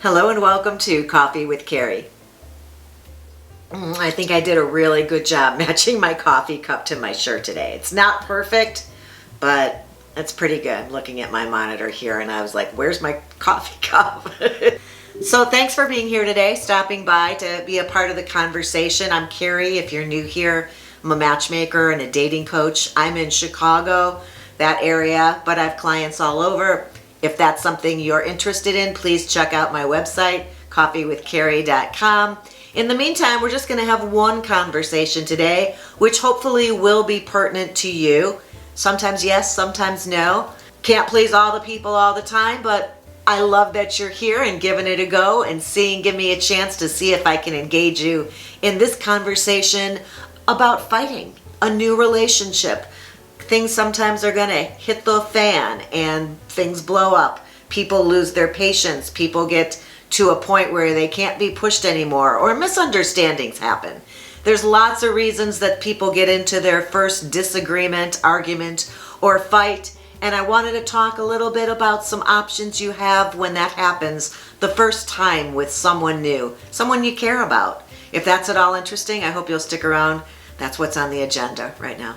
Hello and welcome to Coffee with Carey. I think I did a really good job matching my coffee cup to my shirt today. It's not perfect, but it's pretty good. I'm looking at my monitor here and I was like, where's my coffee cup? So thanks for being here today, stopping by to be a part of the conversation. I'm Carey. If you're new here, I'm a matchmaker and a dating coach. I'm in Chicago, that area, but I have clients all over. If that's something you're interested in, please check out my website, coffeewithcarey.com. In the meantime, we're just going to have one conversation today, which hopefully will be pertinent to you. Sometimes yes, sometimes no. Can't please all the people all the time, but I love that you're here and giving it a go and give me a chance to see if I can engage you in this conversation about fighting a new relationship. Things sometimes are going to hit the fan and things blow up. People lose their patience. People get to a point where they can't be pushed anymore, or misunderstandings happen. There's lots of reasons that people get into their first disagreement, argument, or fight. And I wanted to talk a little bit about some options you have when that happens the first time with someone new, someone you care about. If that's at all interesting, I hope you'll stick around. That's what's on the agenda right now.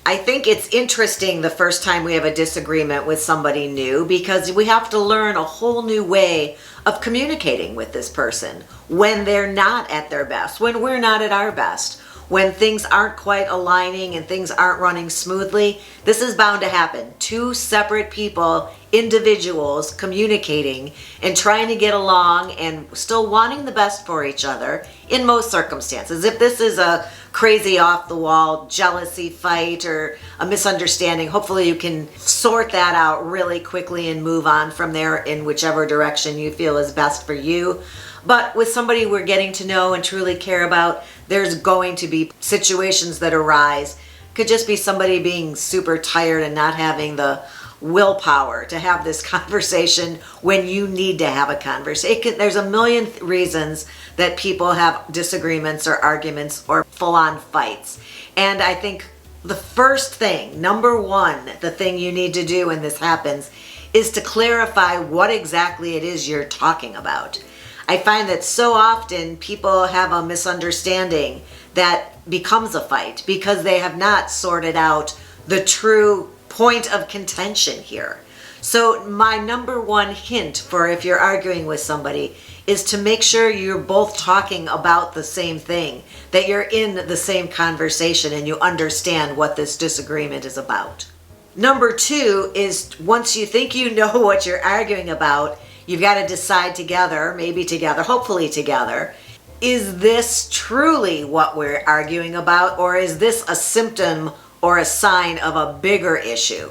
I think it's interesting the first time we have a disagreement with somebody new because we have to learn a whole new way of communicating with this person when they're not at their best, when we're not at our best, when things aren't quite aligning and things aren't running smoothly. This is bound to happen. Two separate people, individuals communicating and trying to get along and still wanting the best for each other in most circumstances. If this is a crazy off the wall jealousy fight or a misunderstanding, hopefully you can sort that out really quickly and move on from there in whichever direction you feel is best for you. But with somebody we're getting to know and truly care about, there's going to be situations that arise. Could just be somebody being super tired and not having the willpower to have this conversation when you need to have a conversation. There's a million reasons that people have disagreements or arguments or full-on fights. And I think the first thing, number one, the thing you need to do when this happens is to clarify what exactly it is you're talking about. I find that so often people have a misunderstanding that becomes a fight because they have not sorted out the true point of contention here. So my number one hint for if you're arguing with somebody is to make sure you're both talking about the same thing, that you're in the same conversation and you understand what this disagreement is about. Number two is once you think you know what you're arguing about, you've got to decide together, maybe together, hopefully together, is this truly what we're arguing about, or is this a symptom or a sign of a bigger issue?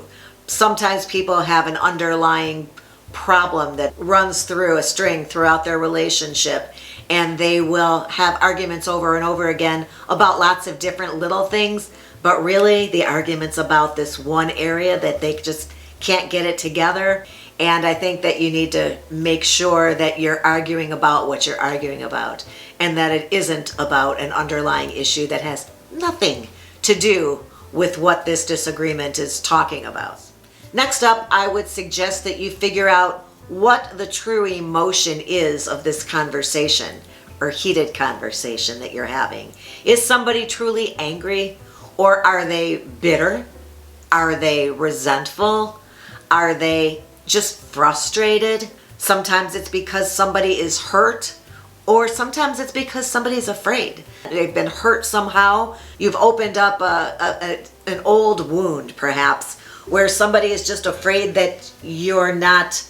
Sometimes people have an underlying problem that runs through a string throughout their relationship, and they will have arguments over and over again about lots of different little things, but really the argument's about this one area that they just can't get it together. And I think that you need to make sure that you're arguing about what you're arguing about and that it isn't about an underlying issue that has nothing to do with what this disagreement is talking about. Next up, I would suggest that you figure out what the true emotion is of this conversation or heated conversation that you're having. Is somebody truly angry, or are they bitter? Are they resentful? Are they just frustrated? Sometimes it's because somebody is hurt, or sometimes it's because somebody's afraid. They've been hurt somehow. You've opened up an old wound, perhaps, where somebody is just afraid that you're not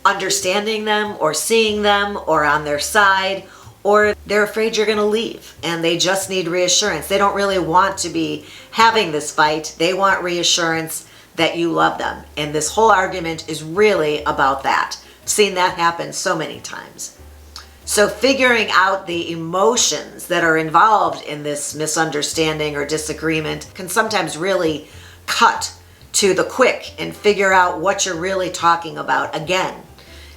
understanding them or seeing them or on their side, or they're afraid you're going to leave and they just need reassurance. They don't really want to be having this fight. They want reassurance that you love them. And this whole argument is really about that. I've seen that happen so many times. So figuring out the emotions that are involved in this misunderstanding or disagreement can sometimes really cut to the quick and figure out what you're really talking about again.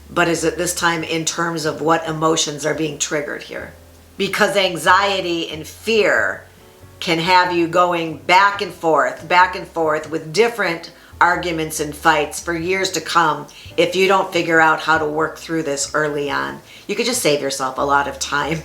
But is it this time in terms of what emotions are being triggered here? Because anxiety and fear can have you going back and forth with different arguments and fights for years to come if you don't figure out how to work through this early on. You could just save yourself a lot of time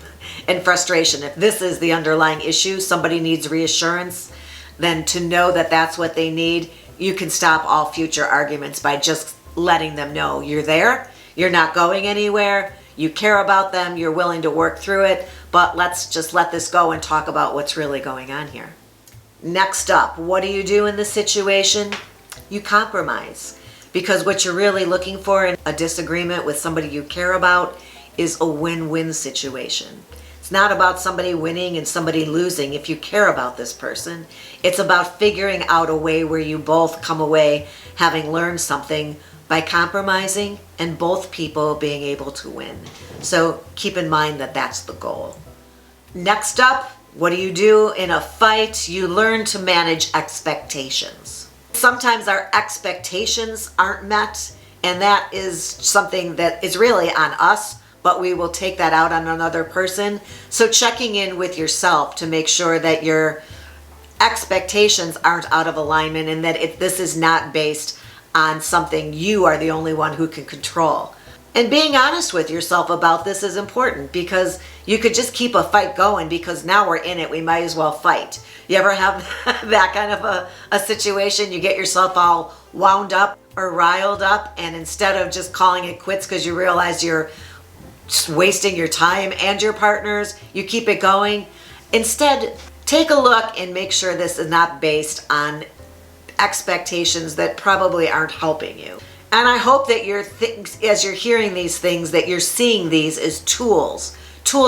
and frustration. If this is the underlying issue, somebody needs reassurance, then to know that that's what they need, you can stop all future arguments by just letting them know you're there, you're not going anywhere, you care about them, you're willing to work through it, but let's just let this go and talk about what's really going on here. Next up, what do you do in this situation? You compromise, because what you're really looking for in a disagreement with somebody you care about is a win-win situation. It's not about somebody winning and somebody losing if you care about this person. It's about figuring out a way where you both come away having learned something by compromising and both people being able to win. So keep in mind that that's the goal. Next up, what do you do in a fight? You learn to manage expectations. Sometimes our expectations aren't met, and that is something that is really on us, but we will take that out on another person. So checking in with yourself to make sure that your expectations aren't out of alignment and that this is not based on something you are the only one who can control. And being honest with yourself about this is important, because you could just keep a fight going because now we're in it, we might as well fight. You ever have that kind of a situation? You get yourself all wound up or riled up, and instead of just calling it quits because you realize you're just wasting your time and your partner's, you keep it going. Instead, take a look and make sure this is not based on expectations that probably aren't helping you. And I hope that as you're hearing these things, that you're seeing these as tools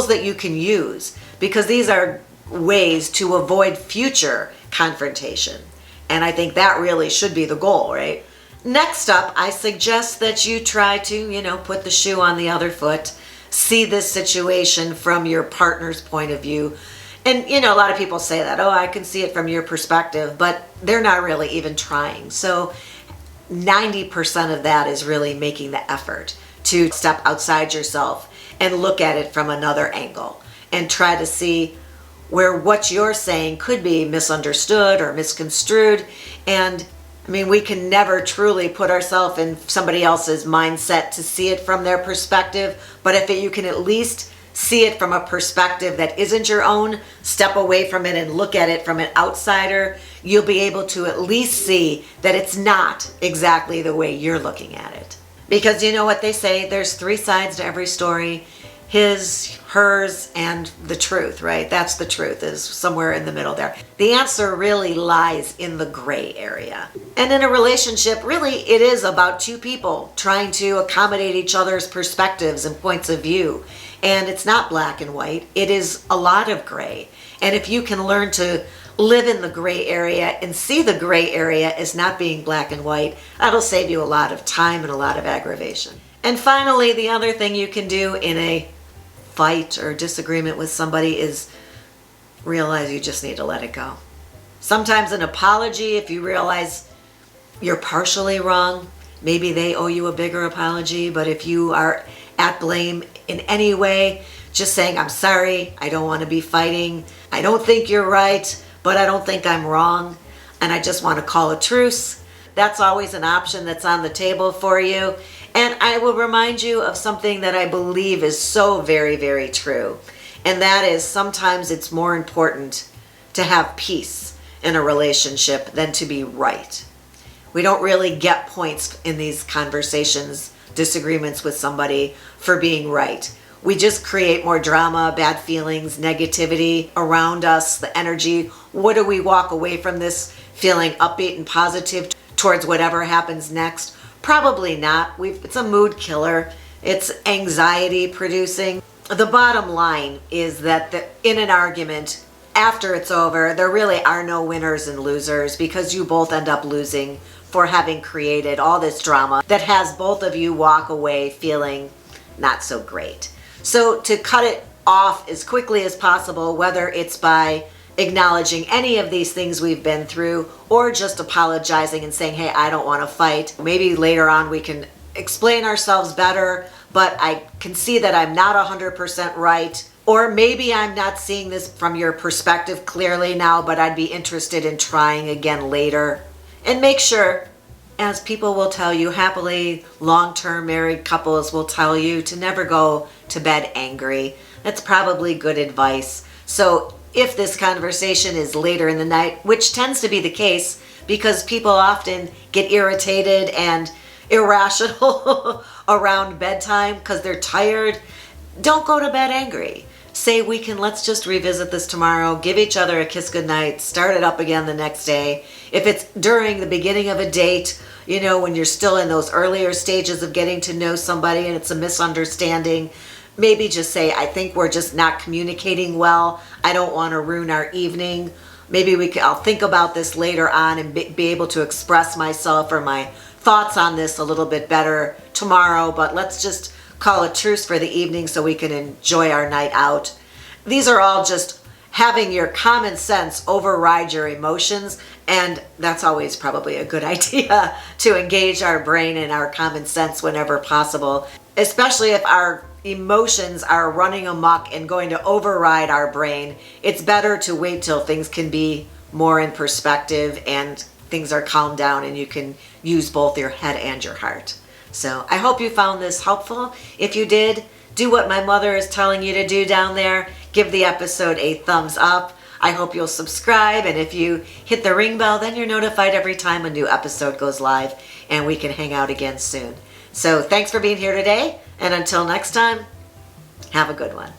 that you can use, because these are ways to avoid future confrontation. And I think that really should be the goal, right? Next up, I suggest that you try to, put the shoe on the other foot, see this situation from your partner's point of view. And, a lot of people say that, oh, I can see it from your perspective, but they're not really even trying. So 90% of that is really making the effort to step outside yourself and look at it from another angle and try to see where what you're saying could be misunderstood or misconstrued. And we can never truly put ourselves in somebody else's mindset to see it from their perspective, but if you can at least see it from a perspective that isn't your own, step away from it and look at it from an outsider, you'll be able to at least see that it's not exactly the way you're looking at it. Because you know what they say, there's 3 sides to every story: his, hers, and the truth, right? That's the truth, is somewhere in the middle there. The answer really lies in the gray area. And in a relationship, really, it is about 2 people trying to accommodate each other's perspectives and points of view. And it's not black and white. It is a lot of gray. And if you can learn to live in the gray area and see the gray area as not being black and white, that'll save you a lot of time and a lot of aggravation. And finally, the other thing you can do in a fight or disagreement with somebody is realize you just need to let it go. Sometimes an apology, if you realize you're partially wrong, maybe they owe you a bigger apology. But if you are at blame in any way, just saying, I'm sorry, I don't want to be fighting, I don't think you're right, but I don't think I'm wrong, and I just want to call a truce. That's always an option that's on the table for you. And I will remind you of something that I believe is so very, very true. And that is, sometimes it's more important to have peace in a relationship than to be right. We don't really get points in these conversations, disagreements with somebody, for being right. We just create more drama, bad feelings, negativity around us, the energy. What do we walk away from this feeling upbeat and positive towards whatever happens next? Probably not. It's a mood killer. It's anxiety producing. The bottom line is that in an argument, after it's over, there really are no winners and losers, because you both end up losing for having created all this drama that has both of you walk away feeling not so great. So to cut it off as quickly as possible, whether it's by acknowledging any of these things we've been through or just apologizing and saying, hey, I don't want to fight. Maybe later on we can explain ourselves better, but I can see that I'm not 100% right. Or maybe I'm not seeing this from your perspective clearly now, but I'd be interested in trying again later. And make sure as people will tell you, happily long-term married couples will tell you to never go to bed angry. That's probably good advice. So if this conversation is later in the night, which tends to be the case because people often get irritated and irrational around bedtime because they're tired, don't go to bed angry. Say let's just revisit this tomorrow, give each other a kiss goodnight, start it up again the next day. If it's during the beginning of a date, when you're still in those earlier stages of getting to know somebody and it's a misunderstanding, maybe just say, I think we're just not communicating well. I don't want to ruin our evening. Maybe I'll think about this later on and be able to express myself or my thoughts on this a little bit better tomorrow, but let's just call a truce for the evening so we can enjoy our night out. These are all just having your common sense override your emotions, and that's always probably a good idea to engage our brain and our common sense whenever possible, especially if our emotions are running amok and going to override our brain. It's better to wait till things can be more in perspective and things are calmed down and you can use both your head and your heart. So I hope you found this helpful. If you did, do what my mother is telling you to do down there. Give the episode a thumbs up. I hope you'll subscribe, and if you hit the ring bell, then you're notified every time a new episode goes live, and we can hang out again soon. So thanks for being here today, and until next time, have a good one.